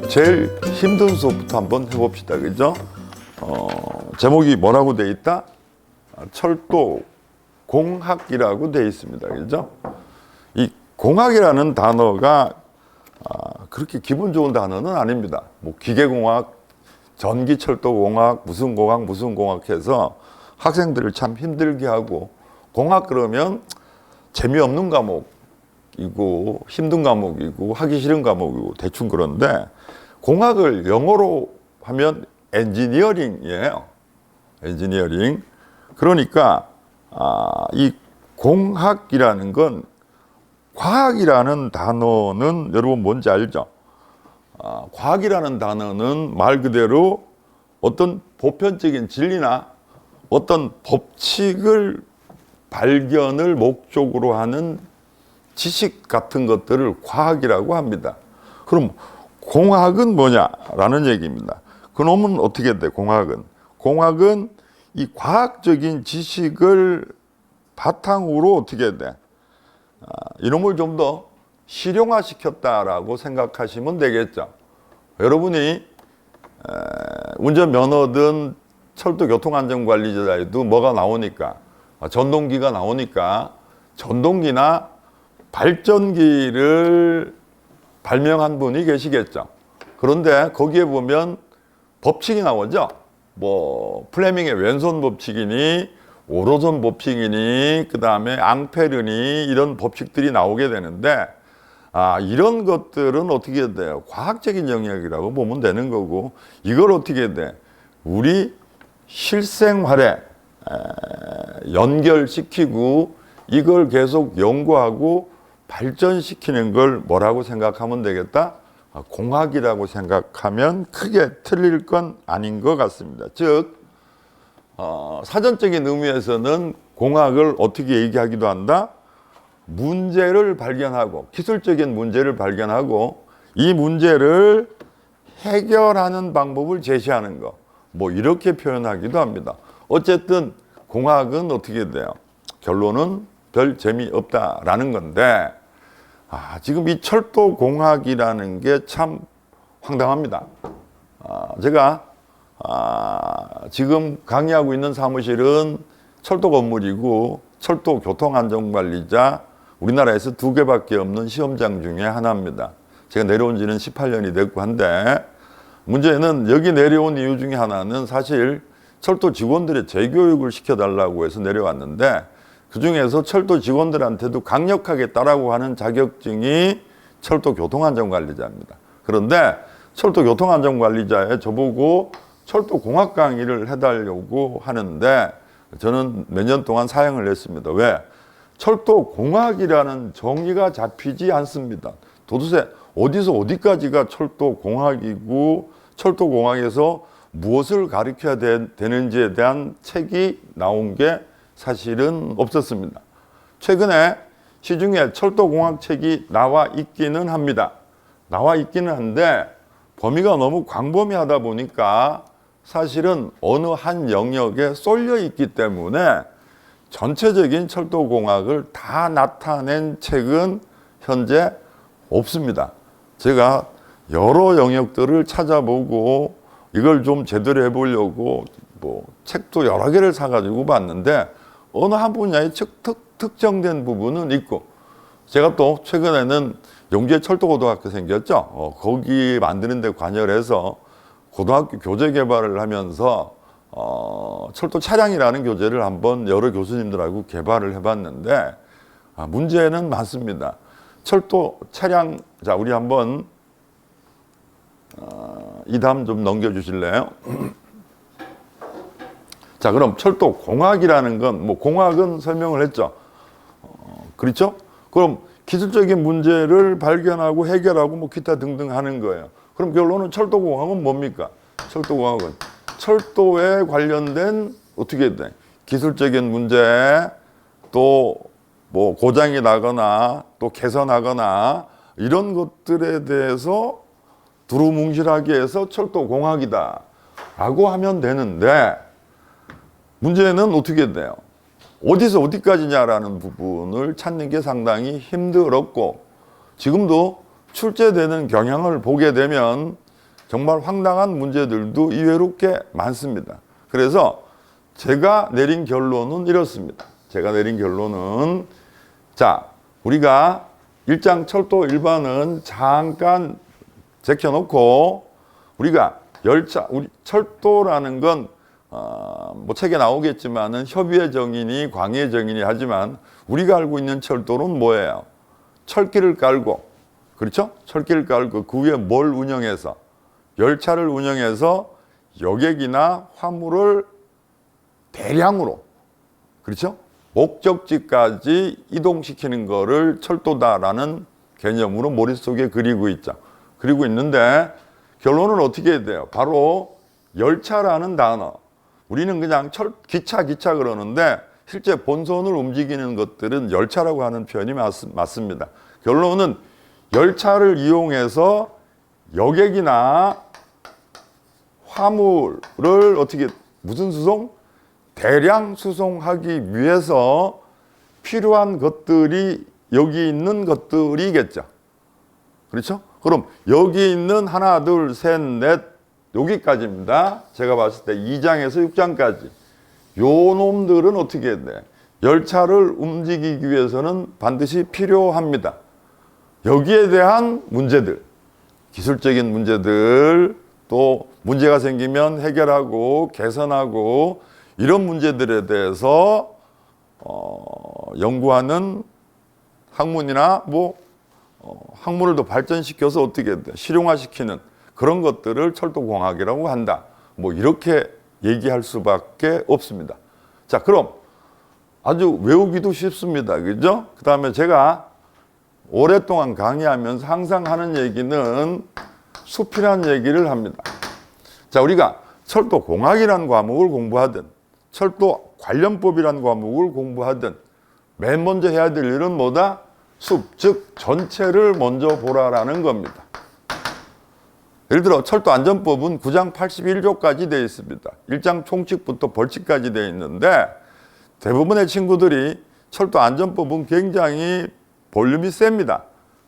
제일 힘든 수업부터 한번 해봅시다. 그죠? 제목이 뭐라고 돼 있다? 철도 공학이라고 돼 있습니다. 그죠? 이 공학이라는 단어가 그렇게 기분 좋은 단어는 아닙니다. 뭐 기계공학, 전기철도공학, 무슨 공학, 무슨 공학 해서 학생들을 참 힘들게 하고, 공학 그러면 재미없는 과목이고 힘든 과목이고 하기 싫은 과목이고 대충. 그런데 공학을 영어로 하면 엔지니어링이에요. 엔지니어링. 그러니까 이 공학이라는 건, 과학이라는 단어는 여러분 뭔지 알죠? 과학이라는 단어는 말 그대로 어떤 보편적인 진리나 어떤 법칙을 발견을 목적으로 하는 지식 같은 것들을 과학이라고 합니다. 그럼 공학은 뭐냐라는 얘기입니다. 그놈은 어떻게 돼? 공학은 이 과학적인 지식을 바탕으로 어떻게 돼? 이놈을 좀 더 실용화시켰다라고 생각하시면 되겠죠. 여러분이 운전면허든 철도교통안전관리자에도 뭐가 나오니까, 전동기가 나오니까 전동기나 발전기를 발명한 분이 계시겠죠. 그런데 거기에 보면 법칙이 나오죠. 뭐 플레밍의 왼손 법칙이니 오로손 법칙이니 그 다음에 앙페르니 이런 법칙들이 나오게 되는데, 이런 것들은 어떻게 돼요? 과학적인 영역이라고 보면 되는 거고, 이걸 어떻게 돼? 우리 실생활에 연결시키고 이걸 계속 연구하고 발전시키는 걸 뭐라고 생각하면 되겠다? 공학이라고 생각하면 크게 틀릴 건 아닌 것 같습니다. 즉 사전적인 의미에서는 공학을 어떻게 얘기하기도 한다? 문제를 발견하고, 기술적인 문제를 발견하고 이 문제를 해결하는 방법을 제시하는 거, 뭐 이렇게 표현하기도 합니다. 어쨌든 공학은 어떻게 돼요? 결론은 별 재미없다라는 건데, 지금 이 철도공학이라는 게 참 황당합니다. 제가 지금 강의하고 있는 사무실은 철도 건물이고 철도교통안전관리자 우리나라에서 2개밖에 없는 시험장 중에 하나입니다. 제가 내려온 지는 18년이 됐고 한데, 문제는 여기 내려온 이유 중에 하나는 사실 철도 직원들의 재교육을 시켜달라고 해서 내려왔는데, 그 중에서 철도 직원들한테도 강력하게 따라고 하는 자격증이 철도교통안전관리자입니다. 그런데 철도교통안전관리자에 저보고 철도공학 강의를 해달라고 하는데, 저는 몇 년 동안 사양을 했습니다. 왜? 철도공학이라는 정의가 잡히지 않습니다. 도대체 어디서 어디까지가 철도공학이고 철도공학에서 무엇을 가르쳐야 되는지에 대한 책이 나온 게 사실은 없었습니다. 최근에 시중에 철도공학 책이 나와 있기는 합니다. 나와 있기는 한데 범위가 너무 광범위하다 보니까 사실은 어느 한 영역에 쏠려 있기 때문에 전체적인 철도공학을 다 나타낸 책은 현재 없습니다. 제가 여러 영역들을 찾아보고 이걸 좀 제대로 해보려고 뭐 책도 여러 개를 사가지고 봤는데 어느 한 분야에 특정된 부분은 있고, 제가 또 최근에는 용주에 철도고등학교 생겼죠. 거기 만드는 데 관여를 해서 고등학교 교재 개발을 하면서 철도 차량이라는 교재를 한번 여러 교수님들하고 개발을 해봤는데 문제는 많습니다. 철도 차량, 자 우리 한번 이 다음 좀 넘겨주실래요? 자, 그럼 철도 공학이라는 건, 뭐 공학은 설명을 했죠. 그렇죠? 그럼 기술적인 문제를 발견하고 해결하고 뭐 기타 등등 하는 거예요. 그럼 결론은 철도공학은 뭡니까? 철도공학은 철도에 관련된 어떻게 돼? 기술적인 문제, 또 뭐 고장이 나거나 또 개선하거나 이런 것들에 대해서 두루뭉실하게 해서 철도공학이다 라고 하면 되는데, 문제는 어떻게 돼요? 어디서 어디까지냐라는 부분을 찾는 게 상당히 힘들었고, 지금도 출제되는 경향을 보게 되면 정말 황당한 문제들도 의외로 꽤 많습니다. 그래서 제가 내린 결론은 이렇습니다. 제가 내린 결론은, 자, 우리가 일장 철도 일반은 잠깐 제껴놓고, 우리가 열차, 우리 철도라는 건 뭐 책에 나오겠지만은 협의의 정의니 광의의 정의니 하지만, 우리가 알고 있는 철도는 뭐예요? 철길을 깔고, 그렇죠? 철길을 깔고 그 위에 뭘 운영해서, 열차를 운영해서 여객이나 화물을 대량으로, 그렇죠? 목적지까지 이동시키는 거를 철도다라는 개념으로 머릿속에 그리고 있죠. 그리고 있는데 결론은 어떻게 돼요? 바로 열차라는 단어. 우리는 그냥 기차 그러는데 실제 본선을 움직이는 것들은 열차라고 하는 표현이 맞습니다. 결론은 열차를 이용해서 여객이나 화물을 어떻게, 무슨 수송? 대량 수송하기 위해서 필요한 것들이 여기 있는 것들이겠죠. 그렇죠? 그럼 여기 있는 하나, 둘, 셋, 넷, 여기까지입니다. 제가 봤을 때 2장에서 6장까지. 요 놈들은 어떻게 해야 돼? 열차를 움직이기 위해서는 반드시 필요합니다. 여기에 대한 문제들, 기술적인 문제들, 또 문제가 생기면 해결하고 개선하고 이런 문제들에 대해서 연구하는 학문이나 학문을 더 발전시켜서 어떻게 돼? 실용화시키는 그런 것들을 철도공학이라고 한다. 이렇게 얘기할 수밖에 없습니다. 자, 그럼 아주 외우기도 쉽습니다. 그죠? 그 다음에 제가 오랫동안 강의하면서 항상 하는 얘기는 숲이라는 얘기를 합니다. 자, 우리가 철도공학이라는 과목을 공부하든 철도 관련법이라는 과목을 공부하든 맨 먼저 해야 될 일은 뭐다? 숲, 즉 전체를 먼저 보라라는 겁니다. 예를 들어 철도안전법은 9장 81조까지 되어 있습니다. 1장 총칙부터 벌칙까지 되어 있는데 대부분의 친구들이 철도안전법은 굉장히 볼륨이 셉니다.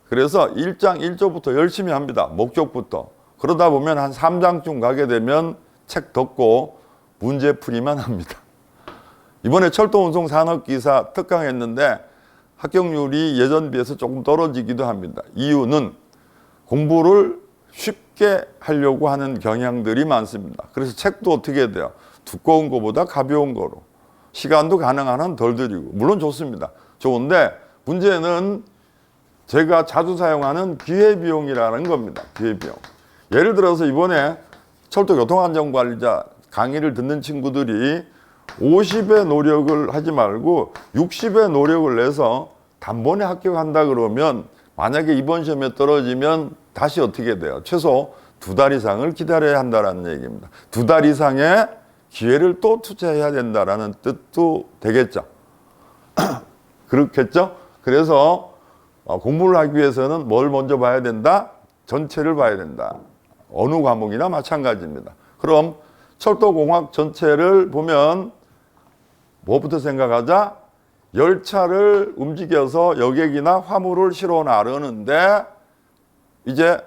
그래서 1장 1조부터 열심히 합니다. 목적부터. 그러다 보면 한 3장쯤 가게 되면 책 덮고 문제풀이만 합니다. 이번에 철도운송산업기사 특강했는데 합격률이 예전 비해서 조금 떨어지기도 합니다. 이유는 공부를 쉽게 하려고 하는 경향들이 많습니다. 그래서 책도 어떻게 해야 돼요? 두꺼운 거보다 가벼운 거로. 시간도 가능한 한 덜 들이고. 물론 좋습니다. 좋은데 문제는 제가 자주 사용하는 기회비용이라는 겁니다. 기회비용. 예를 들어서 이번에 철도교통안전관리자 강의를 듣는 친구들이 50의 노력을 하지 말고 60의 노력을 내서 단번에 합격한다 그러면 만약에 이번 시험에 떨어지면 다시 어떻게 돼요? 최소 2달 이상을 기다려야 한다는 얘기입니다. 2달 이상의 기회를 또 투자해야 된다는 뜻도 되겠죠. 그렇겠죠? 그래서 공부를 하기 위해서는 뭘 먼저 봐야 된다? 전체를 봐야 된다. 어느 과목이나 마찬가지입니다. 그럼 철도공학 전체를 보면 뭐부터 생각하자? 열차를 움직여서 여객이나 화물을 실어 나르는데 이제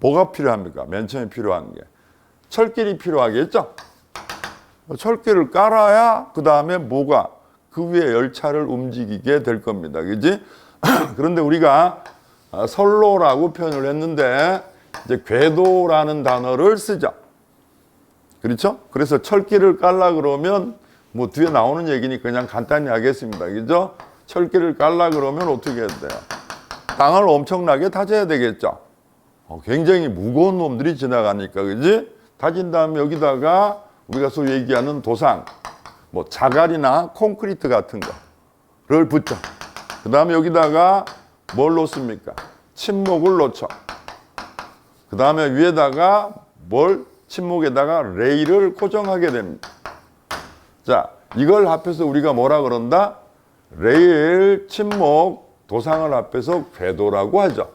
뭐가 필요합니까? 맨 처음에 필요한 게 철길이 필요하겠죠? 철길을 깔아야 그 다음에 뭐가? 그 위에 열차를 움직이게 될 겁니다. 그지? 그런데 우리가 선로라고 표현을 했는데 이제 궤도라는 단어를 쓰죠. 그렇죠? 그래서 철길을 깔라 그러면 뒤에 나오는 얘기니 그냥 간단히 하겠습니다. 그죠? 철길을 깔라 그러면 어떻게 해야 돼요? 땅을 엄청나게 다져야 되겠죠. 굉장히 무거운 놈들이 지나가니까, 그지? 다진 다음에 여기다가 우리가 소위 얘기하는 도상, 자갈이나 콘크리트 같은 거를 붙여. 그 다음에 여기다가 뭘 놓습니까? 침목을 놓죠. 그 다음에 위에다가 침목에다가 레일을 고정하게 됩니다. 자, 이걸 합해서 우리가 뭐라 그런다? 레일, 침목, 도상을 합해서 궤도라고 하죠.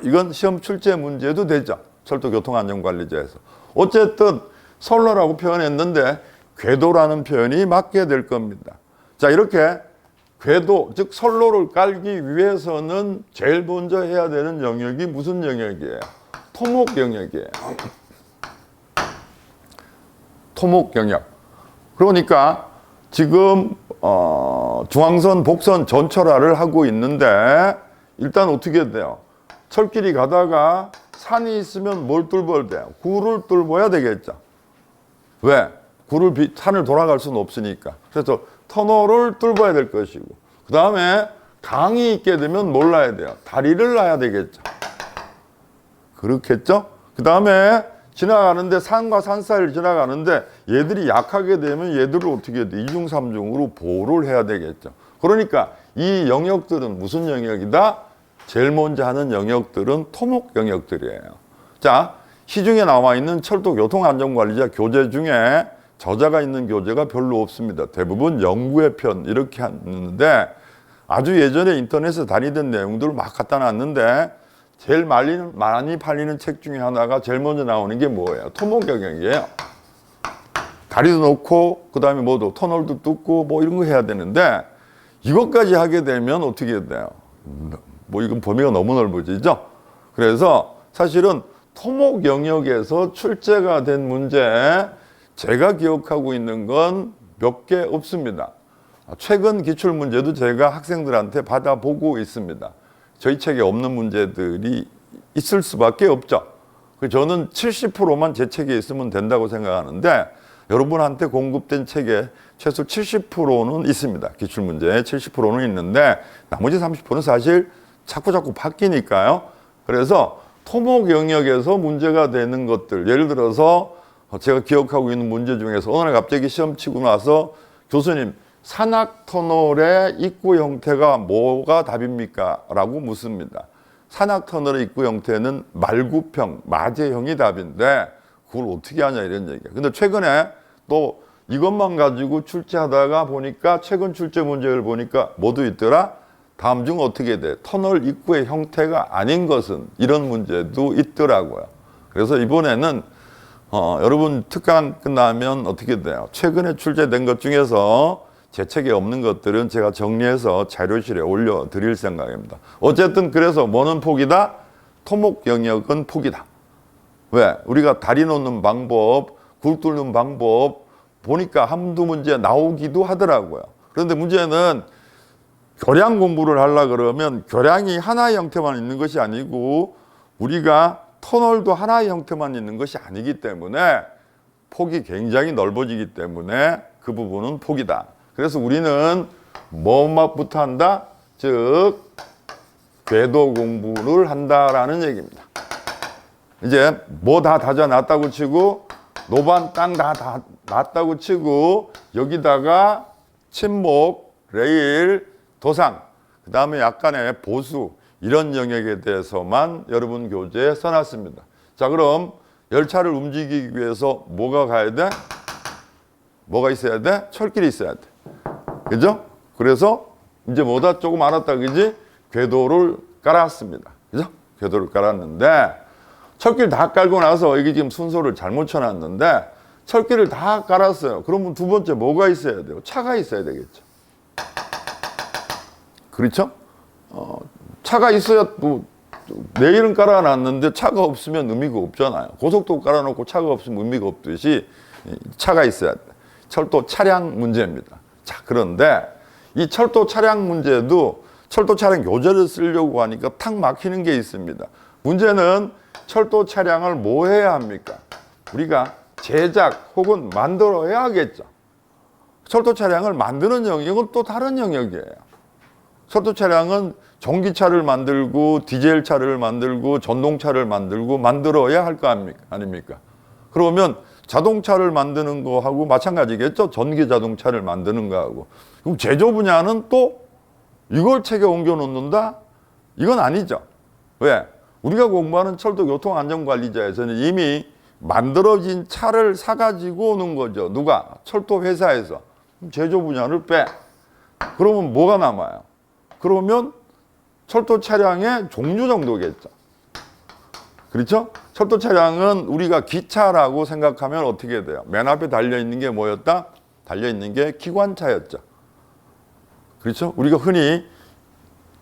이건 시험 출제 문제도 되죠. 철도교통안전관리자에서. 어쨌든 선로라고 표현했는데 궤도라는 표현이 맞게 될 겁니다. 자, 이렇게 궤도, 즉 선로를 깔기 위해서는 제일 먼저 해야 되는 영역이 무슨 영역이에요? 토목 영역이에요. 토목 영역. 그러니까 지금 중앙선, 복선 전철화를 하고 있는데 일단 어떻게 돼요? 철길이 가다가 산이 있으면 뭘 뚫어야 돼요? 구를 뚫어야 되겠죠. 왜? 산을 돌아갈 수는 없으니까. 그래서 터널을 뚫어야 될 것이고, 그 다음에 강이 있게 되면 뭘 놔야 돼요? 다리를 놔야 되겠죠. 그렇겠죠? 그 다음에 지나가는데, 산과 산 사이를 지나가는데 얘들이 약하게 되면 얘들을 어떻게 해야 돼? 이중삼중으로 보호를 해야 되겠죠. 그러니까 이 영역들은 무슨 영역이다? 제일 먼저 하는 영역들은 토목 영역들이에요. 자, 시중에 나와 있는 철도 교통안전관리자 교재 중에 저자가 있는 교재가 별로 없습니다. 대부분 연구의 편 이렇게 하는데, 아주 예전에 인터넷에 다니던 내용들을 막 갖다 놨는데 제일 많이 팔리는 책 중에 하나가 제일 먼저 나오는 게 뭐예요? 토목 영역이에요. 다리도 놓고 그 다음에 뭐도 터널도 뚫고 뭐 이런 거 해야 되는데, 이것까지 하게 되면 어떻게 돼요? 뭐 이건 범위가 너무 넓어지죠. 그래서 사실은 토목 영역에서 출제가 된 문제, 제가 기억하고 있는 건 몇 개 없습니다. 최근 기출 문제도 제가 학생들한테 받아보고 있습니다. 저희 책에 없는 문제들이 있을 수밖에 없죠. 저는 70%만 제 책에 있으면 된다고 생각하는데, 여러분한테 공급된 책에 최소 70%는 있습니다. 기출 문제에 70%는 있는데 나머지 30%는 사실 자꾸 바뀌니까요. 그래서 토목 영역에서 문제가 되는 것들, 예를 들어서 제가 기억하고 있는 문제 중에서 어느 날 갑자기 시험 치고 나서 교수님, 산악터널의 입구 형태가 뭐가 답입니까? 라고 묻습니다. 산악터널의 입구 형태는 말구평, 마제형이 답인데 그걸 어떻게 하냐 이런 얘기예요. 근데 최근에 또 이것만 가지고 출제하다가 보니까 최근 출제 문제를 보니까 뭐도 있더라? 다음 중 어떻게 돼? 터널 입구의 형태가 아닌 것은, 이런 문제도 있더라고요. 그래서 이번에는 여러분 특강 끝나면 어떻게 돼요? 최근에 출제된 것 중에서 제 책에 없는 것들은 제가 정리해서 자료실에 올려드릴 생각입니다. 어쨌든 그래서 뭐는 포기다? 토목 영역은 포기다. 왜? 우리가 다리 놓는 방법, 굴 뚫는 방법 보니까 한두 문제 나오기도 하더라고요. 그런데 문제는 교량 공부를 하려고 그러면 교량이 하나의 형태만 있는 것이 아니고 우리가 터널도 하나의 형태만 있는 것이 아니기 때문에 폭이 굉장히 넓어지기 때문에 그 부분은 포기다. 그래서 우리는 뭐부터 한다? 즉 궤도 공부를 한다라는 얘기입니다. 이제 뭐 다 다져놨다고 치고 노반 땅 다 놨다고 치고 여기다가 침목, 레일, 도상, 그 다음에 약간의 보수, 이런 영역에 대해서만 여러분 교재에 써놨습니다. 자, 그럼 열차를 움직이기 위해서 뭐가 가야 돼? 뭐가 있어야 돼? 철길이 있어야 돼. 그죠? 그래서 이제 뭐다 조금 알았다, 그지? 궤도를 깔았습니다. 그죠? 궤도를 깔았는데, 철길 다 깔고 나서 이게 지금 순서를 잘못 쳐놨는데, 철길을 다 깔았어요. 그러면 두 번째 뭐가 있어야 돼요? 차가 있어야 되겠죠. 그렇죠? 차가 있어야 또 레일은 깔아놨는데 차가 없으면 의미가 없잖아요. 고속도로 깔아놓고 차가 없으면 의미가 없듯이 차가 있어야 돼. 철도 차량 문제입니다. 자, 그런데 이 철도 차량 문제도 철도 차량 교재를 쓰려고 하니까 탁 막히는 게 있습니다. 문제는 철도 차량을 뭐 해야 합니까? 우리가 제작 혹은 만들어야 하겠죠. 철도 차량을 만드는 영역은 또 다른 영역이에요. 철도 차량은 전기차를 만들고 디젤차를 만들고 전동차를 만들어야 할 거 아닙니까? 그러면 자동차를 만드는 거하고 마찬가지겠죠. 전기 자동차를 만드는 거하고. 그럼 제조 분야는 또 이걸 책에 옮겨 놓는다? 이건 아니죠. 왜? 우리가 공부하는 철도 교통안전관리자에서는 이미 만들어진 차를 사가지고 오는 거죠. 누가? 철도 회사에서. 제조 분야를 빼. 그러면 뭐가 남아요? 그러면 철도 차량의 종류 정도겠죠. 그렇죠? 철도 차량은 우리가 기차라고 생각하면 어떻게 돼요? 맨 앞에 달려있는 게 뭐였다? 달려있는 게 기관차였죠. 그렇죠? 우리가 흔히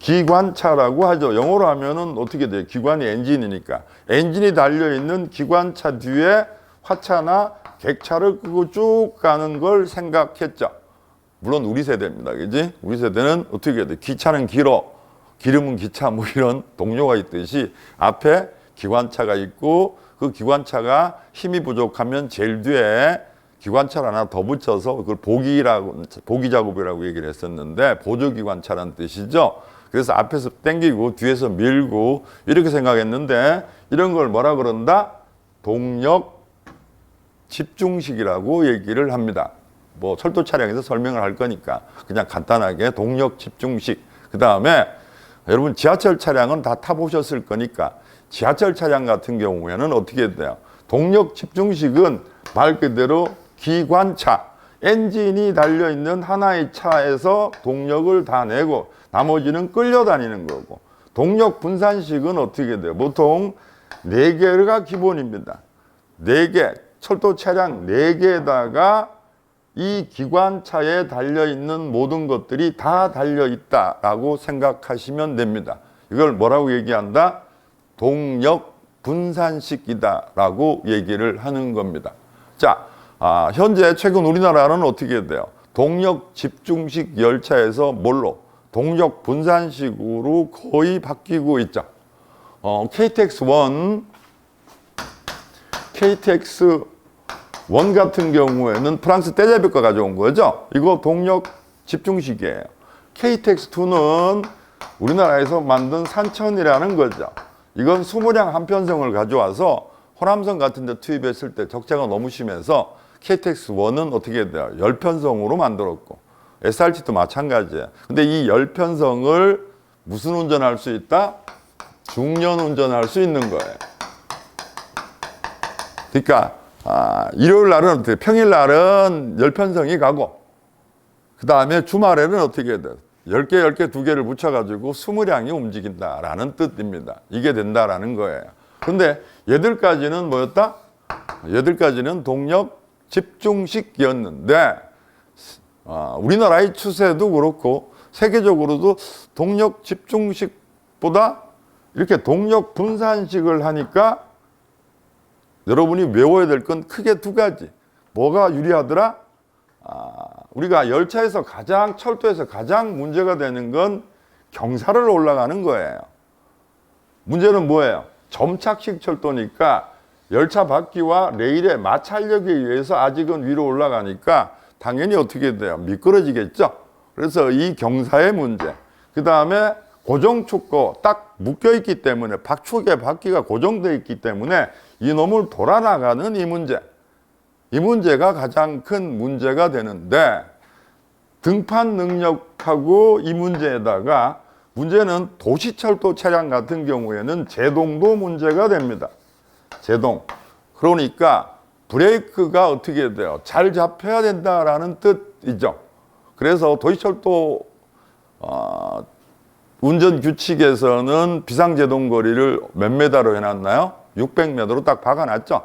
기관차라고 하죠. 영어로 하면은 어떻게 돼요? 기관이 엔진이니까. 엔진이 달려있는 기관차 뒤에 화차나 객차를 끄고 쭉 가는 걸 생각했죠. 물론 우리 세대입니다. 그지? 우리 세대는 어떻게 해야 돼? 기차는 길어. 기름은 기차 뭐 이런 동료가 있듯이 앞에 기관차가 있고 그 기관차가 힘이 부족하면 제일 뒤에 기관차를 하나 더 붙여서 그걸 보기 작업이라고 얘기를 했었는데 보조기관차라는 뜻이죠. 그래서 앞에서 당기고 뒤에서 밀고 이렇게 생각했는데 이런 걸 뭐라 그런다? 동력 집중식이라고 얘기를 합니다. 뭐 철도 차량에서 설명을 할 거니까 그냥 간단하게 동력 집중식. 그 다음에 여러분 지하철 차량은 다 타보셨을 거니까 지하철 차량 같은 경우에는 어떻게 돼요? 동력 집중식은 말 그대로 기관차, 엔진이 달려있는 하나의 차에서 동력을 다 내고 나머지는 끌려다니는 거고, 동력 분산식은 어떻게 돼요? 보통 4개가 기본입니다. 4개, 철도 차량 4개에다가 이 기관차에 달려있는 모든 것들이 다 달려있다라고 생각하시면 됩니다. 이걸 뭐라고 얘기한다? 동력 분산식이다라고 얘기를 하는 겁니다. 자, 현재 최근 우리나라는 어떻게 돼요? 동력 집중식 열차에서 뭘로? 동력 분산식으로 거의 바뀌고 있죠. KTX1 같은 경우에는 프랑스 떼제베가 가져온 거죠. 이거 동력 집중식이에요. KTX2는 우리나라에서 만든 산천이라는 거죠. 이건 20량 한편성을 가져와서 호남선 같은 데 투입했을 때 적재가 너무 심해서 KTX1은 어떻게 돼요? 10편성으로 만들었고 SRT도 마찬가지예요. 근데 이 10편성을 무슨 운전할 수 있다? 중년 운전할 수 있는 거예요. 그러니까 일요일 날은 어떻게, 평일 날은 10편성이 가고, 그 다음에 주말에는 어떻게 돼요? 10개, 2개를 붙여가지고 20량이 움직인다라는 뜻입니다. 이게 된다라는 거예요. 근데 얘들까지는 뭐였다? 얘들까지는 동력 집중식이었는데, 우리나라의 추세도 그렇고, 세계적으로도 동력 집중식보다 이렇게 동력 분산식을 하니까 여러분이 외워야 될 건 크게 2가지. 뭐가 유리하더라? 우리가 열차에서 철도에서 가장 문제가 되는 건 경사를 올라가는 거예요. 문제는 뭐예요? 점착식 철도니까 열차 바퀴와 레일의 마찰력에 의해서 아직은 위로 올라가니까 당연히 어떻게 돼요? 미끄러지겠죠? 그래서 이 경사의 문제. 그 다음에 고정축고 딱 묶여있기 때문에 박축에 바퀴가 고정되어 있기 때문에 이놈을 돌아나가는 이 문제. 이 문제가 가장 큰 문제가 되는데 등판 능력하고 이 문제에다가 문제는 도시철도 차량 같은 경우에는 제동도 문제가 됩니다. 제동. 그러니까 브레이크가 어떻게 돼요? 잘 잡혀야 된다라는 뜻이죠. 그래서 도시철도 운전 규칙에서는 비상제동 거리를 몇 메다로 해놨나요? 600m로 딱 박아놨죠.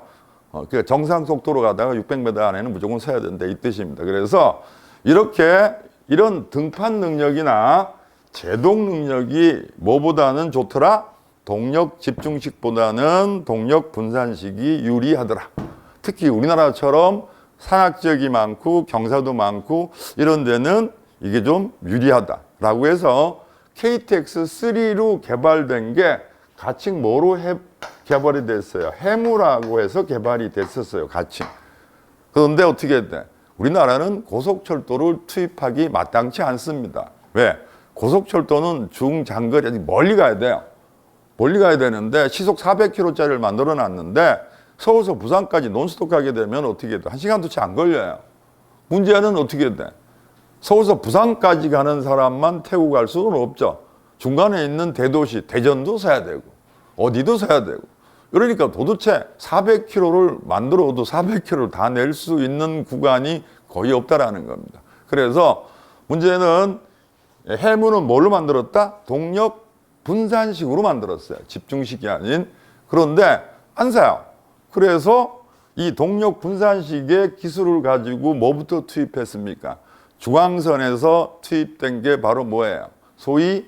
그러니까 정상 속도로 가다가 600m 안에는 무조건 서야 된다 이 뜻입니다. 그래서 이런 등판 능력이나 제동 능력이 뭐보다는 좋더라? 동력 집중식보다는 동력 분산식이 유리하더라. 특히 우리나라처럼 산악 지역이 많고 경사도 많고 이런 데는 이게 좀 유리하다라고 해서 KTX3로 개발된 게 가칭 뭐로 개발이 됐어요? 해무라고 해서 개발이 됐었어요. 가칭. 그런데 어떻게 돼? 우리나라는 고속철도를 투입하기 마땅치 않습니다. 왜? 고속철도는 중장거리 아직 멀리 가야 돼요. 멀리 가야 되는데 시속 400km짜리를 만들어 놨는데 서울에서 부산까지 논스톱 가게 되면 어떻게 돼? 1시간도 채 안 걸려요. 문제는 어떻게 돼? 서울에서 부산까지 가는 사람만 태우고 갈 수는 없죠. 중간에 있는 대도시, 대전도 서야 되고, 어디도 서야 되고. 그러니까 도대체 400km를 만들어도 400km를 다 낼 수 있는 구간이 거의 없다라는 겁니다. 그래서 문제는 해무는 뭘로 만들었다? 동력 분산식으로 만들었어요. 집중식이 아닌. 그런데 안 사요. 그래서 이 동력 분산식의 기술을 가지고 뭐부터 투입했습니까? 중앙선에서 투입된 게 바로 뭐예요? 소위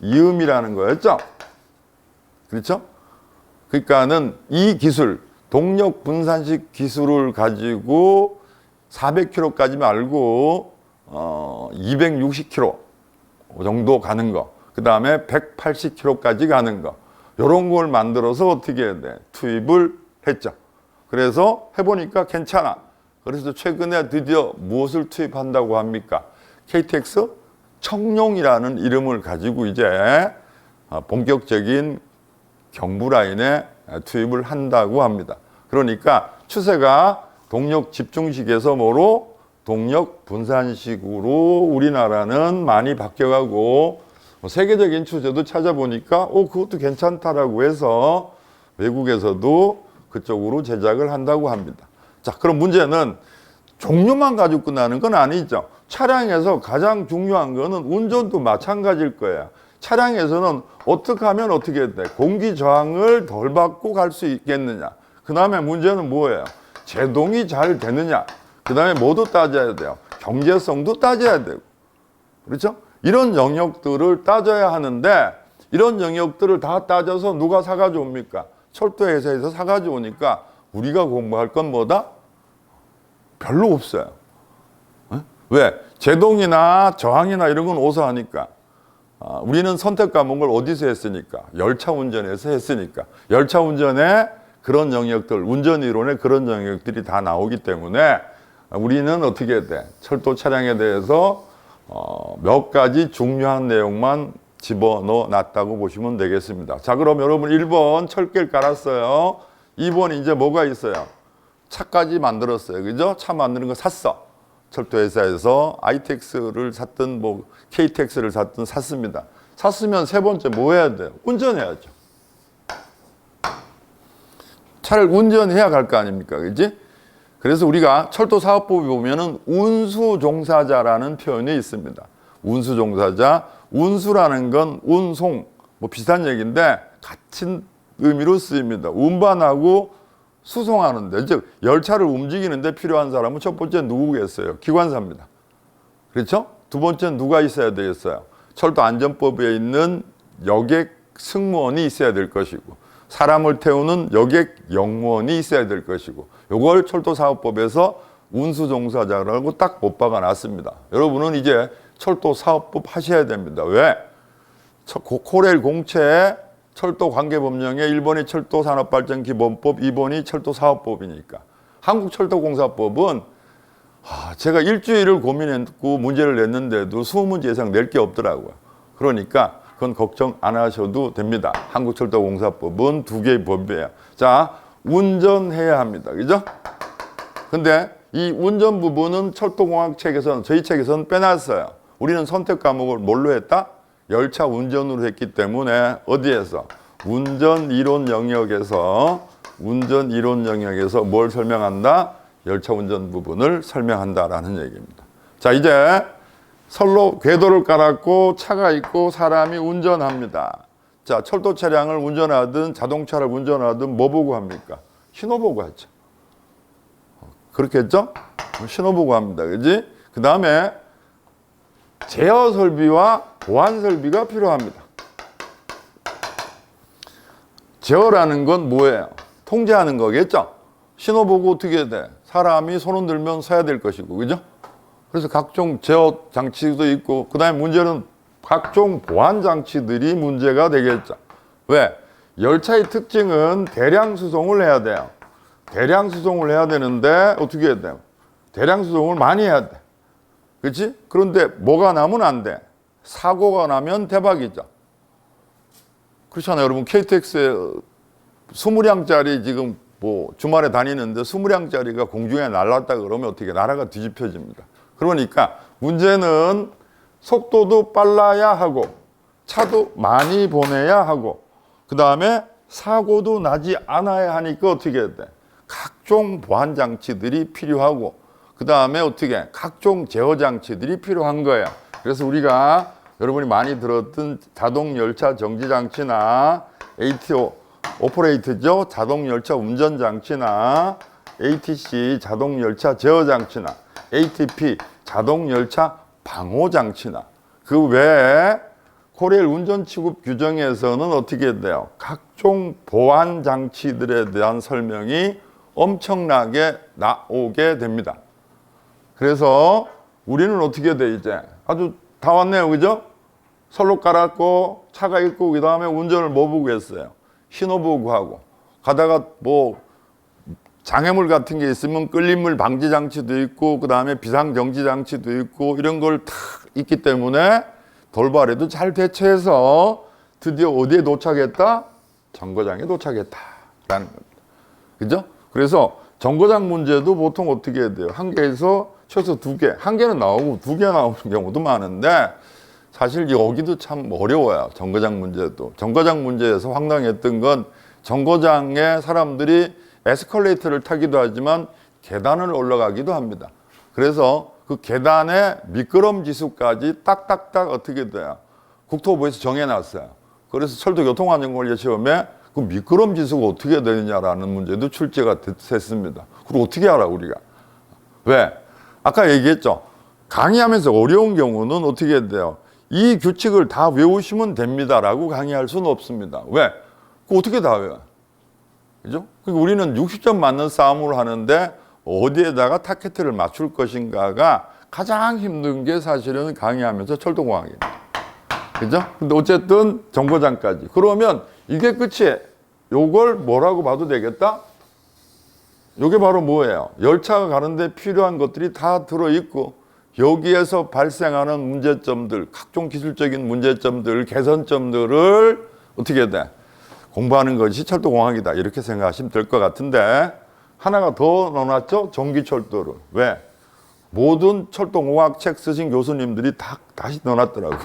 이음이라는 거였죠. 그렇죠? 그러니까는 이 기술, 동력 분산식 기술을 가지고 400km까지 말고 260km 정도 가는 거, 그 다음에 180km까지 가는 거, 이런 걸 만들어서 어떻게 해야 돼? 투입을 했죠. 그래서 해보니까 괜찮아. 그래서 최근에 드디어 무엇을 투입한다고 합니까? KTX 청룡이라는 이름을 가지고 이제 본격적인 경부 라인에 투입을 한다고 합니다. 그러니까 추세가 동력 집중식에서 뭐로 동력 분산식으로 우리나라는 많이 바뀌어가고 세계적인 추세도 찾아보니까 그것도 괜찮다라고 해서 외국에서도 그쪽으로 제작을 한다고 합니다. 자, 그럼 문제는 종류만 가지고 끝나는 건 아니죠. 차량에서 가장 중요한 거는 운전도 마찬가지일 거예요. 차량에서는 어떻게 하면 어떻게 돼? 공기 저항을 덜 받고 갈 수 있겠느냐. 그 다음에 문제는 뭐예요? 제동이 잘 되느냐. 그 다음에 뭐도 따져야 돼요. 경제성도 따져야 되고. 그렇죠? 이런 영역들을 따져야 하는데 이런 영역들을 다 따져서 누가 사가지고 옵니까? 철도회사에서 사가지고 오니까 우리가 공부할 건 뭐다? 별로 없어요. 왜? 제동이나 저항이나 이런 건 어디서 하니까? 우리는 선택 과목을 어디서 했으니까? 열차 운전에서 했으니까. 열차 운전에 그런 영역들, 운전 이론에 그런 영역들이 다 나오기 때문에 우리는 어떻게 해야 돼? 철도 차량에 대해서 몇 가지 중요한 내용만 집어넣어 놨다고 보시면 되겠습니다. 자, 그럼 여러분 1번 철길 깔았어요. 2번 이제 뭐가 있어요? 차까지 만들었어요. 그죠? 차 만드는 거 샀어. 철도회사에서 ITX를 샀든 뭐 KTX를 샀든 샀습니다. 샀으면 세 번째 뭐 해야 돼요? 운전해야죠. 차를 운전해야 갈 거 아닙니까? 그지? 그래서 우리가 철도사업법에 보면은 운수종사자라는 표현이 있습니다. 운수종사자, 운수라는 건 운송, 뭐 비슷한 얘기인데 같은 의미로 쓰입니다. 운반하고 수송하는데, 즉 열차를 움직이는데 필요한 사람은 첫 번째 누구겠어요? 기관사입니다. 그렇죠? 두 번째는 누가 있어야 되겠어요? 철도안전법에 있는 여객 승무원이 있어야 될 것이고, 사람을 태우는 여객 영무원이 있어야 될 것이고, 이걸 철도사업법에서 운수종사자라고 딱 못 박아놨습니다. 여러분은 이제 철도사업법 하셔야 됩니다. 왜? 코레일 공채 철도관계법령에 1번이 철도산업발전기본법, 2번이 철도사업법이니까. 한국철도공사법은 제가 일주일을 고민했고 문제를 냈는데도 20문제 이상 낼 게 없더라고요. 그러니까 그건 걱정 안 하셔도 됩니다. 한국철도공사법은 두 개의 법이에요. 자, 운전해야 합니다. 그죠? 근데 이 운전 부분은 철도공학 책에서는, 저희 책에서는 빼놨어요. 우리는 선택 과목을 뭘로 했다? 열차 운전으로 했기 때문에 어디에서? 운전 이론 영역에서 뭘 설명한다? 열차 운전 부분을 설명한다라는 얘기입니다. 자, 이제 선로 궤도를 깔았고 차가 있고 사람이 운전합니다. 자, 철도 차량을 운전하든 자동차를 운전하든 뭐 보고 합니까? 신호 보고 하죠. 그렇겠죠? 신호 보고 합니다. 그지? 그 다음에 제어 설비와 보안 설비가 필요합니다. 제어라는 건 뭐예요? 통제하는 거겠죠? 신호 보고 어떻게 해야 돼? 사람이 손 흔들면 서야 될 것이고, 그죠? 그래서 각종 제어 장치도 있고, 그 다음에 문제는 각종 보안 장치들이 문제가 되겠죠. 왜? 열차의 특징은 대량 수송을 해야 돼요. 대량 수송을 해야 되는데 어떻게 해야 돼요? 대량 수송을 많이 해야 돼. 그렇지? 그런데 뭐가 나면 안 돼. 사고가 나면 대박이죠. 그렇잖아요. 여러분 KTX에 20량짜리 지금 뭐 주말에 다니는데 20량짜리가 공중에 날랐다 그러면 어떻게 나라가 뒤집혀집니다. 그러니까 문제는 속도도 빨라야 하고 차도 많이 보내야 하고 그 다음에 사고도 나지 않아야 하니까 어떻게 해야 돼? 각종 보안 장치들이 필요하고 그 다음에 어떻게 각종 제어 장치들이 필요한 거예요. 그래서 우리가 여러분이 많이 들었던 자동 열차 정지 장치나 ATO 오퍼레이트죠. 자동 열차 운전 장치나 ATC 자동 열차 제어 장치나 ATP 자동 열차 방호 장치나 그 외에 코레일 운전취급 규정에서는 어떻게 돼요? 각종 보안 장치들에 대한 설명이 엄청나게 나오게 됩니다. 그래서 우리는 어떻게 돼 이제 아주 다 왔네요, 그죠? 선로 깔았고 차가 있고 그 다음에 운전을 뭐 보고 했어요? 신호 보고 하고 가다가 뭐 장애물 같은 게 있으면 끌림물 방지 장치도 있고 그 다음에 비상 정지 장치도 있고 이런 걸 다 있기 때문에 돌발에도 잘 대처해서 드디어 어디에 도착했다? 정거장에 도착했다라는 겁니다. 그죠? 그래서 정거장 문제도 보통 어떻게 해야 돼요? 한 개에서 최소 두 개, 한 개는 나오고 두 개 나오는 경우도 많은데 사실 여기도 참 어려워요. 정거장 문제도. 정거장 문제에서 황당했던 건 정거장에 사람들이 에스컬레이터를 타기도 하지만 계단을 올라가기도 합니다. 그래서 그 계단의 미끄럼 지수까지 딱딱딱 어떻게 돼요? 국토부에서 정해놨어요. 그래서 철도교통안전관리 시험에 그 미끄럼 지수가 어떻게 되느냐라는 문제도 출제가 됐습니다. 그리고 어떻게 알아 우리가? 왜? 아까 얘기했죠. 강의하면서 어려운 경우는 어떻게 돼요? 이 규칙을 다 외우시면 됩니다라고 강의할 수는 없습니다. 왜? 그거 어떻게 다 외워요? 그죠? 그러니까 우리는 60점 맞는 싸움을 하는데 어디에다가 타켓을 맞출 것인가가 가장 힘든 게 사실은 강의하면서 철도공학이에요. 그죠? 근데 어쨌든 정거장까지. 그러면 이게 끝이에요. 요걸 뭐라고 봐도 되겠다? 요게 바로 뭐예요? 열차가 가는데 필요한 것들이 다 들어있고 여기에서 발생하는 문제점들, 각종 기술적인 문제점들, 개선점들을 어떻게 돼? 공부하는 것이 철도공학이다. 이렇게 생각하시면 될 것 같은데 하나가 더 넣어놨죠? 전기철도를. 왜? 모든 철도공학 책 쓰신 교수님들이 다시 넣어놨더라고.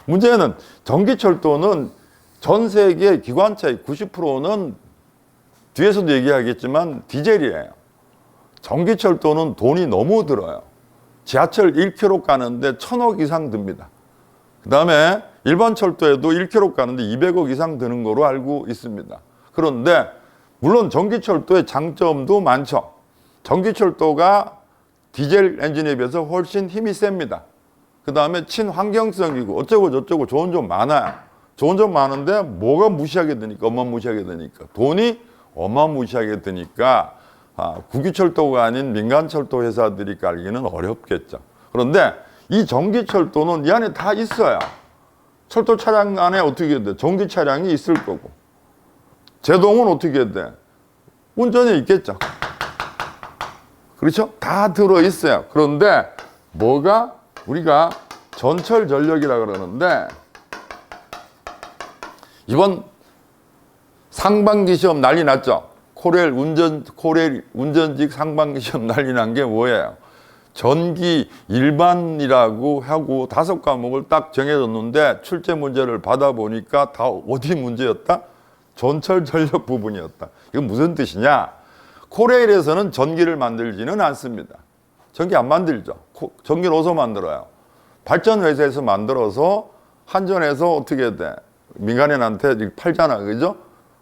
문제는 전기철도는 전 세계 기관차의 90%는 뒤에서도 얘기하겠지만 디젤이에요. 전기철도는 돈이 너무 들어요. 지하철 1km 가는데 1,000억 이상 듭니다. 그 다음에 일반 철도에도 1km 가는데 200억 이상 드는 거로 알고 있습니다. 그런데 물론 전기철도의 장점도 많죠. 전기철도가 디젤 엔진에 비해서 훨씬 힘이 셉니다. 그 다음에 친환경성이고 어쩌고 저쩌고 좋은 점 많아요. 좋은 점 많은데 뭐가 무시하게 되니까 어마무시하게 되니까 돈이 어마무시하게 되니까 국유철도가 아닌 민간철도 회사들이 깔기는 어렵겠죠. 그런데 이 전기철도는 이 안에 다 있어요. 철도 차량 안에 어떻게 돼? 전기 차량이 있을 거고 제동은 어떻게 돼? 운전이 있겠죠. 그렇죠? 다 들어있어요. 그런데 뭐가 우리가 전철 전력이라 그러는데 이번 상반기 시험 난리 났죠. 코레일 운전직 상반기 시험 난리 난 게 뭐예요? 전기 일반이라고 하고 5과목을 딱 정해졌는데 출제 문제를 받아보니까 다 어디 문제였다? 전철 전력 부분이었다. 이건 무슨 뜻이냐? 코레일에서는 전기를 만들지는 않습니다. 전기 안 만들죠. 전기를 어디서 만들어요? 발전회사에서 만들어서 한전에서 어떻게 돼? 민간인한테 팔잖아. 그죠?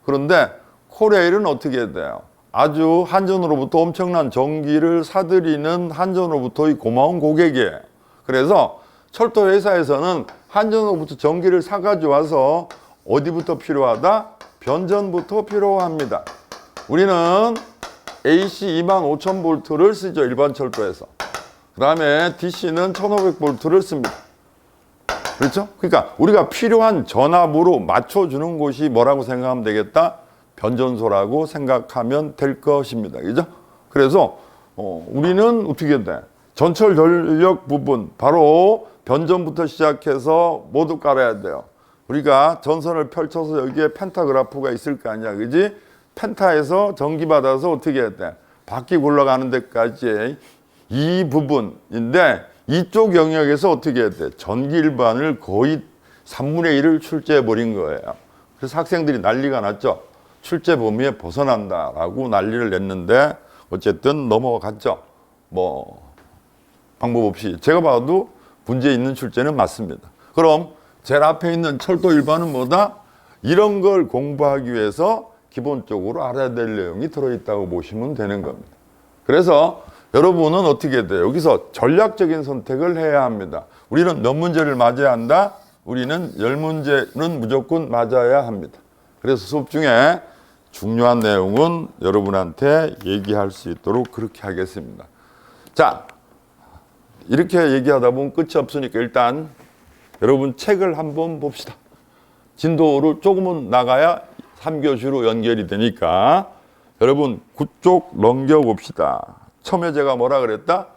그런데 코레일은 어떻게 돼요? 아주 한전으로부터 엄청난 전기를 사들이는 한전으로부터의 고마운 고객이에요. 그래서 철도회사에서는 한전으로부터 전기를 사가지고 와서 어디부터 필요하다? 변전부터 필요합니다. 우리는 AC 25,000V를 쓰죠. 일반 철도에서. 그 다음에 DC는 1,500V를 씁니다. 그렇죠? 그러니까 우리가 필요한 전압으로 맞춰주는 곳이 뭐라고 생각하면 되겠다? 변전소라고 생각하면 될 것입니다. 그죠? 그래서 우리는 어떻게 돼? 전철 전력 부분 바로 변전부터 시작해서 모두 깔아야 돼요. 우리가 전선을 펼쳐서 여기에 펜타그래프가 있을 거 아니야. 그지? 펜타에서 전기 받아서 어떻게 해야 돼? 바퀴 굴러가는 데까지 이 부분인데 이쪽 영역에서 어떻게 해야 돼? 전기 일반을 거의 3분의 1을 출제해 버린 거예요. 그래서 학생들이 난리가 났죠. 출제 범위에 벗어난다라고 난리를 냈는데 어쨌든 넘어갔죠. 뭐 방법 없이 제가 봐도 문제 있는 출제는 맞습니다. 그럼 제일 앞에 있는 철도 일반은 뭐다? 이런 걸 공부하기 위해서 기본적으로 알아야 될 내용이 들어있다고 보시면 되는 겁니다. 그래서 여러분은 어떻게 돼요? 여기서 전략적인 선택을 해야 합니다. 우리는 몇 문제를 맞아야 한다? 우리는 10문제는 무조건 맞아야 합니다. 그래서 수업 중에 중요한 내용은 여러분한테 얘기할 수 있도록 그렇게 하겠습니다. 자, 이렇게 얘기하다 보면 끝이 없으니까 일단 여러분 책을 한번 봅시다. 진도를 조금은 나가야 3교시로 연결이 되니까 여러분 9쪽 넘겨봅시다. 처음에 제가 뭐라 그랬다?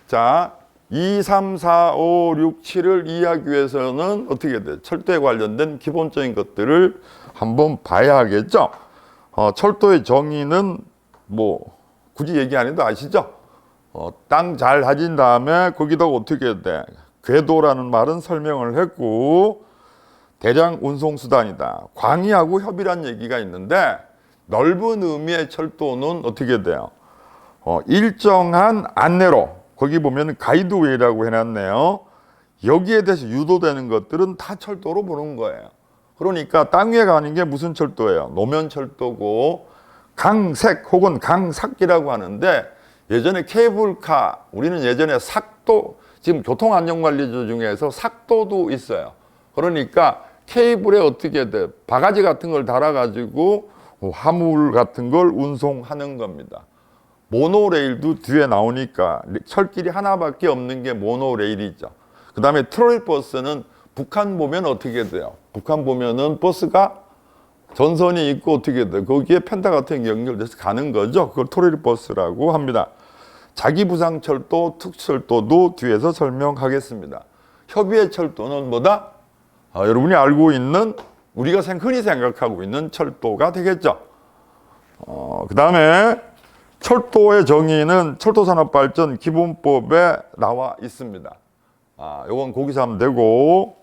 자, 2, 3, 4, 5, 6, 7을 이해하기 위해서는 어떻게 돼? 철도에 관련된 기본적인 것들을 한번 봐야 하겠죠? 철도의 정의는 뭐 굳이 얘기 안 해도 아시죠? 땅 잘 다진 다음에 거기다가 어떻게 돼? 궤도라는 말은 설명을 했고 대량 운송수단이다. 광의하고 협의란 얘기가 있는데 넓은 의미의 철도는 어떻게 돼요? 일정한 안내로 거기 보면 가이드웨이라고 해놨네요. 여기에 대해서 유도되는 것들은 다 철도로 보는 거예요. 그러니까 땅 위에 가는 게 무슨 철도예요? 노면철도고 강색 혹은 강삭기라고 하는데 예전에 케이블카, 우리는 예전에 삭도, 지금 교통안전관리조 중에서 삭도도 있어요. 그러니까 케이블에 어떻게 돼? 바가지 같은 걸 달아가지고 화물 같은 걸 운송하는 겁니다. 모노레일도 뒤에 나오니까 철길이 하나밖에 없는 게 모노레일이죠. 그 다음에 트롤리버스는 북한 보면 어떻게 돼요? 북한 보면은 버스가 전선이 있고 어떻게 돼요? 거기에 펜타 같은 게 연결돼서 가는 거죠. 그걸 트롤리버스라고 합니다. 자기부상철도, 특철도도 뒤에서 설명하겠습니다. 협의의 철도는 뭐다? 여러분이 알고 있는 우리가 흔히 생각하고 있는 철도가 되겠죠. 그 다음에 철도의 정의는 철도산업발전 기본법에 나와 있습니다. 요건 거기서 하면 되고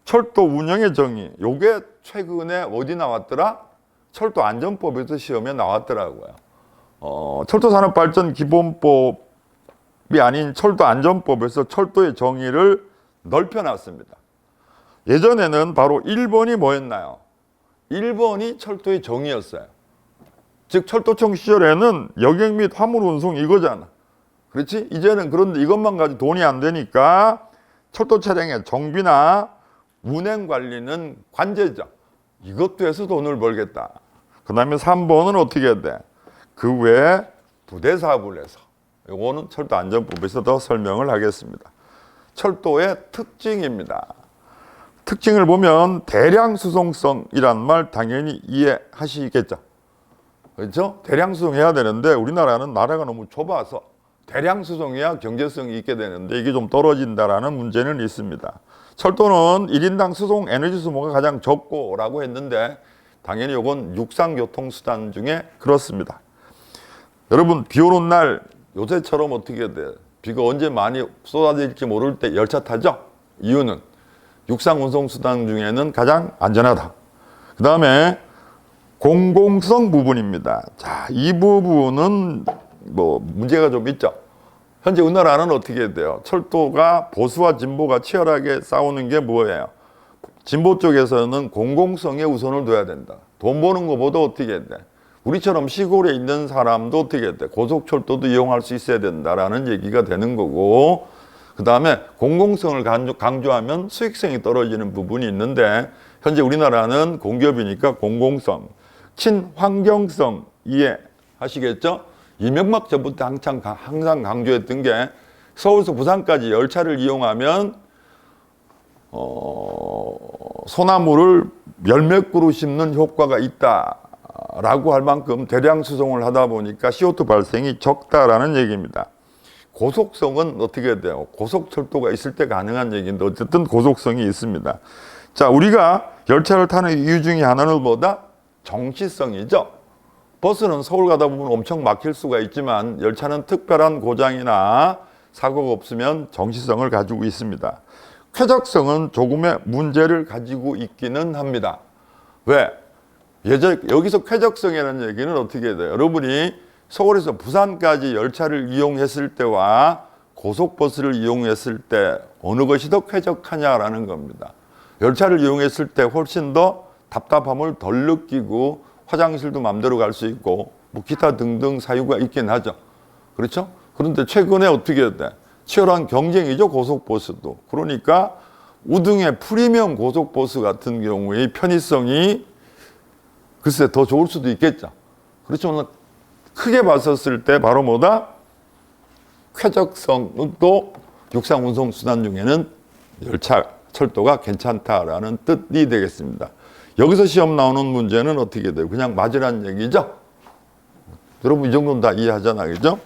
철도 운영의 정의 요게 최근에 어디 나왔더라? 철도안전법에서 시험에 나왔더라고요. 철도산업발전 기본법이 아닌 철도안전법에서 철도의 정의를 넓혀놨습니다. 예전에는 바로 1번이 뭐였나요? 1번이 철도의 정의였어요. 즉 철도청 시절에는 여객 및 화물 운송 이거잖아. 그렇지? 이제는 그런데 이것만 가지고 돈이 안 되니까 철도 차량의 정비나 운행 관리는 관제죠. 이것도 해서 돈을 벌겠다. 그 다음에 3번은 어떻게 해야 돼? 그 외에 부대 사업을 해서. 이거는 철도안전법에서 더 설명을 하겠습니다. 철도의 특징입니다. 특징을 보면 대량 수송성이란 말 당연히 이해하시겠죠. 그렇죠? 대량 수송해야 되는데 우리나라는 나라가 너무 좁아서 대량 수송해야 경제성이 있게 되는데 이게 좀 떨어진다라는 문제는 있습니다. 철도는 1인당 수송 에너지 소모가 가장 적고라고 했는데 당연히 이건 육상교통수단 중에 그렇습니다. 여러분 비 오는 날 요새처럼 어떻게 돼? 비가 언제 많이 쏟아질지 모를 때 열차 타죠? 이유는 육상운송수단 중에는 가장 안전하다. 그 다음에 공공성 부분입니다. 자, 이 부분은 뭐 문제가 좀 있죠. 현재 우리나라는 어떻게 돼요? 철도가 보수와 진보가 치열하게 싸우는 게 뭐예요? 진보 쪽에서는 공공성에 우선을 둬야 된다. 돈 버는 것보다 어떻게 돼? 우리처럼 시골에 있는 사람도 어떻게 돼? 고속철도도 이용할 수 있어야 된다라는 얘기가 되는 거고, 그 다음에 공공성을 강조하면 수익성이 떨어지는 부분이 있는데 현재 우리나라는 공기업이니까 공공성, 친환경성 이해하시겠죠? 이명박 정부 때 항상 강조했던 게 서울에서 부산까지 열차를 이용하면 소나무를 열몇 그루 심는 효과가 있다라고 할 만큼 대량 수송을 하다 보니까 CO2 발생이 적다라는 얘기입니다. 고속성은 어떻게 돼요? 고속철도가 있을 때 가능한 얘기인데 어쨌든 고속성이 있습니다. 자, 우리가 열차를 타는 이유 중에 하나는 뭐다? 정시성이죠. 버스는 서울 가다 보면 엄청 막힐 수가 있지만 열차는 특별한 고장이나 사고가 없으면 정시성을 가지고 있습니다. 쾌적성은 조금의 문제를 가지고 있기는 합니다. 왜? 여기서 쾌적성이라는 얘기는 어떻게 돼요? 여러분이 서울에서 부산까지 열차를 이용했을 때와 고속버스를 이용했을 때 어느 것이 더 쾌적하냐라는 겁니다. 열차를 이용했을 때 훨씬 더 답답함을 덜 느끼고 화장실도 마음대로 갈 수 있고 뭐 기타 등등 사유가 있긴 하죠. 그렇죠? 그런데 최근에 어떻게 돼? 치열한 경쟁이죠, 고속버스도. 그러니까 우등의 프리미엄 고속버스 같은 경우의 편의성이 글쎄 더 좋을 수도 있겠죠. 그렇지만 크게 봤었을 때 바로 뭐다? 쾌적성도 육상 운송 수단 중에는 열차, 철도가 괜찮다라는 뜻이 되겠습니다. 여기서 시험 나오는 문제는 어떻게 돼요? 그냥 맞으란 얘기죠? 여러분 이 정도는 다 이해하잖아요. 그죠?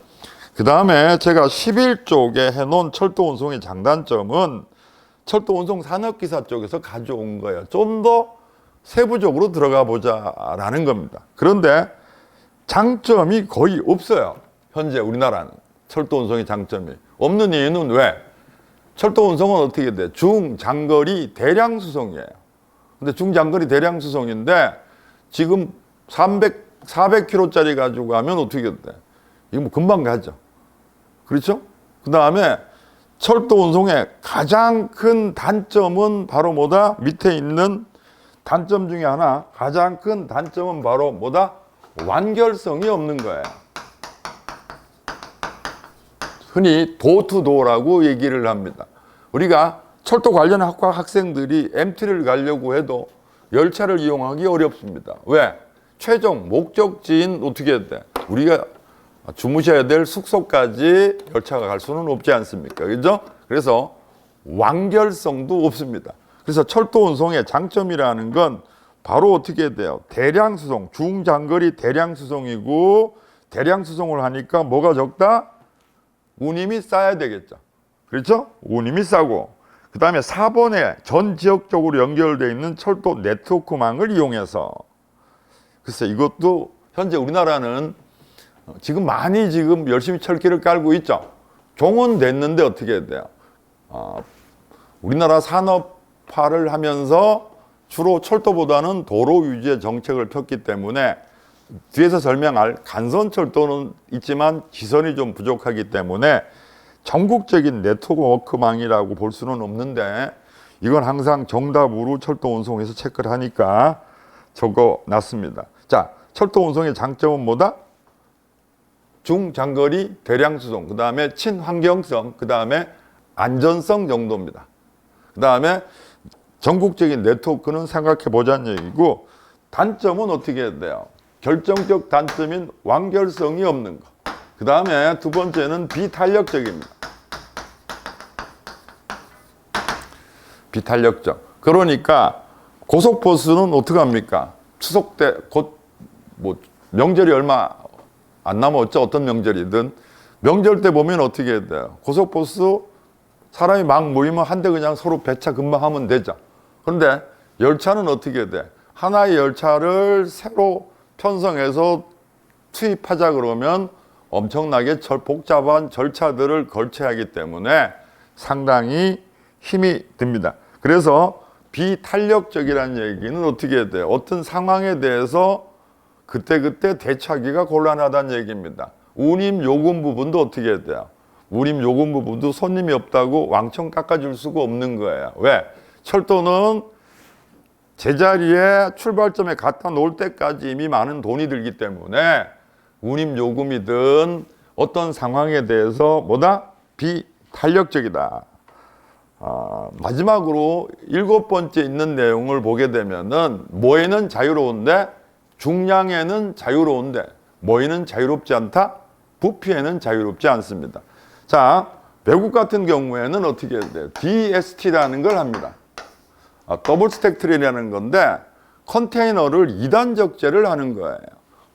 그 다음에 제가 11쪽에 해놓은 철도 운송의 장단점은 철도 운송 산업기사 쪽에서 가져온 거예요. 좀 더 세부적으로 들어가 보자라는 겁니다. 그런데 장점이 거의 없어요. 현재 우리나라는 철도 운송의 장점이 없는 이유는 왜? 철도 운송은 어떻게 돼? 중장거리 대량 수송이에요. 근데 중장거리 대량 수송인데 지금 400km짜리 가지고 가면 어떻게 돼? 이거 뭐 금방 가죠. 그렇죠? 그 다음에 철도 운송의 가장 큰 단점은 바로 뭐다? 밑에 있는 단점 중에 하나, 가장 큰 단점은 바로 뭐다? 완결성이 없는 거예요. 흔히 도투도라고 얘기를 합니다. 우리가 철도 관련 학과 학생들이 MT를 가려고 해도 열차를 이용하기 어렵습니다. 왜? 최종 목적지인 어떻게 해야 돼? 우리가 주무셔야 될 숙소까지 열차가 갈 수는 없지 않습니까? 그죠? 그래서 완결성도 없습니다. 그래서 철도 운송의 장점이라는 건 바로 어떻게 돼요? 대량 수송, 중장거리 대량 수송이고, 대량 수송을 하니까 뭐가 적다? 운임이 싸야 되겠죠. 그렇죠? 운임이 싸고, 그 다음에 4번에 전 지역적으로 연결되어 있는 철도 네트워크망을 이용해서, 글쎄 이것도 현재 우리나라는 지금 많이 열심히 철길을 깔고 있죠. 종원됐는데 어떻게 해야 돼요? 우리나라 산업화를 하면서 주로 철도보다는 도로 유지의 정책을 폈기 때문에 뒤에서 설명할 간선철도는 있지만 지선이 좀 부족하기 때문에 전국적인 네트워크망이라고 볼 수는 없는데, 이건 항상 정답으로 철도 운송에서 체크를 하니까 적어놨습니다. 자, 철도 운송의 장점은 뭐다? 중장거리 대량 수송, 그 다음에 친환경성, 그 다음에 안전성 정도입니다. 그 다음에 전국적인 네트워크는 생각해 보자는 얘기고, 단점은 어떻게 해야 돼요? 결정적 단점인 완결성이 없는 거. 그 다음에 두 번째는 비탄력적입니다. 비탄력적. 그러니까 고속버스는 어떻게 합니까? 추석 때 곧 뭐 명절이 얼마 안 남았죠. 어떤 명절이든. 명절 때 보면 어떻게 해야 돼요? 고속버스 사람이 막 모이면 한 대 그냥 서로 배차 금방 하면 되죠. 그런데 열차는 어떻게 해야 돼? 하나의 열차를 새로 편성해서 투입하자 그러면 엄청나게 복잡한 절차들을 거쳐야 하기 때문에 상당히 힘이 듭니다. 그래서 비탄력적이라는 얘기는 어떻게 해야 돼요? 어떤 상황에 대해서 그때그때 대처하기가 곤란하다는 얘기입니다. 운임 요금 부분도 어떻게 해야 돼요? 운임 요금 부분도 손님이 없다고 왕창 깎아줄 수가 없는 거예요. 왜? 철도는 제자리에 출발점에 갖다 놓을 때까지 이미 많은 돈이 들기 때문에 운임 요금이든 어떤 상황에 대해서 뭐다? 비탄력적이다. 마지막으로 7번째 있는 내용을 보게 되면은 뭐에는 자유로운데 중량에는 자유로운데 뭐에는 자유롭지 않다? 부피에는 자유롭지 않습니다. 자, 외국 같은 경우에는 어떻게 해야 돼요? DST라는 걸 합니다. 더블 스택 트레이라는 건데 컨테이너를 2단 적재를 하는 거예요.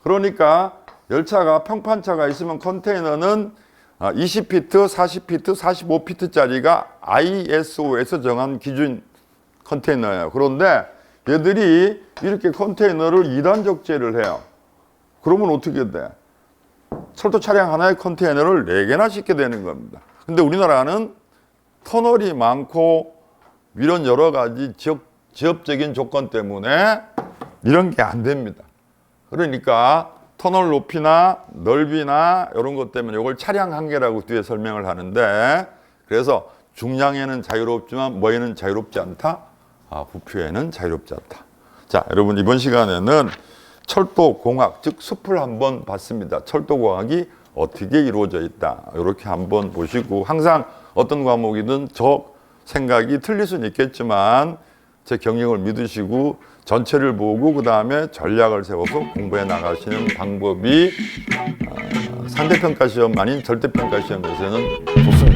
그러니까 열차가 평판차가 있으면 컨테이너는 20피트, 40피트, 45피트짜리가 ISO에서 정한 기준 컨테이너예요. 그런데 얘들이 이렇게 컨테이너를 2단 적재를 해요. 그러면 어떻게 돼? 철도 차량 하나의 컨테이너를 4개나 싣게 되는 겁니다. 근데 우리나라는 터널이 많고 이런 여러 가지 지역적인 조건 때문에 이런 게 안 됩니다. 그러니까 터널 높이나 넓이나 이런 것 때문에 이걸 차량 한계라고 뒤에 설명을 하는데, 그래서 중량에는 자유롭지만 뭐에는 자유롭지 않다? 부피에는 자유롭지 않다. 자, 여러분 이번 시간에는 철도공학, 즉 숲을 한번 봤습니다. 철도공학이 어떻게 이루어져 있다. 이렇게 한번 보시고, 항상 어떤 과목이든 생각이 틀릴 수는 있겠지만 제 경력을 믿으시고 전체를 보고 그 다음에 전략을 세워서 공부해 나가시는 방법이 상대평가 시험 아닌 절대평가 시험에서는 좋습니다.